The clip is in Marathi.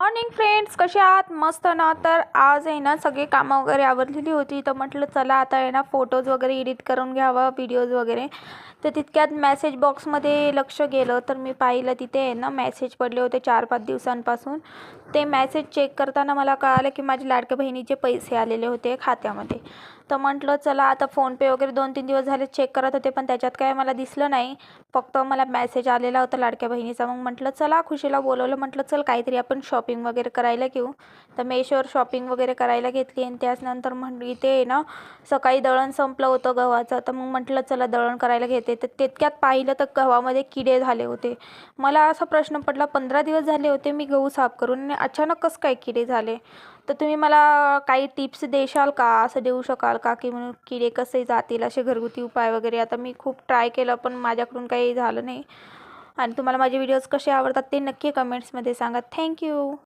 मॉर्निंग फ्रेंड्स, कसे आहात? मस्त ना. तर आज आहे ना सगळे कामं वगैरे आवरलेली होती, तर म्हटलं चला आता आहे ना फोटोज वगैरे एडिट करून घ्यावं, व्हिडिओज वगैरे. तर तितक्यात मेसेज बॉक्समध्ये लक्ष गेलं, तर मी पाहिलं तिथे आहे ना मेसेज पडले होते 4-5 दिवसांपासून. ते मेसेज चेक करताना मला कळालं की माझ्या लाडक्या बहिणीचे पैसे आलेले होते खात्यामध्ये. तर म्हटलं चला आता फोनपे वगैरे 2-3 दिवस झाले चेक करत होते, पण त्याच्यात काय मला दिसलं नाही. फक्त मला मेसेज आलेला होता लाडक्या बहिणीचा. मग म्हटलं चला, खुशीला बोलवलं, म्हटलं चल काहीतरी आपण शॉपिंग वगैरे करायला घेऊ. तर मेशोवर शॉपिंग वगैरे करायला घेतली आणि त्याचनंतर म्हटलं इथे आहे ना सकाळी दळण संपलं होतं गव्हाचं, तर मग म्हटलं चला दळण करायला घेते. तर तितक्यात पाहिलं तर गव्हामध्ये किडे झाले होते. मला असा प्रश्न पडला, 15 दिवस झाले होते मी गहू साफ करून आणि अचानक कसं काय किडे झाले? तर तुम्ही मला काही टिप्स देशाल का? असं देऊ शकाल का की म्हणून किडे कसे जातील, असे घरगुती उपाय वगैरे? आता मी खूप ट्राय केलं पण माझ्याकडून काही झालं नाही. आणि तुम्हाला माझे व्हिडिओज कसे आवडतात ते नक्की कमेंट्समध्ये सांगा. थँक्यू.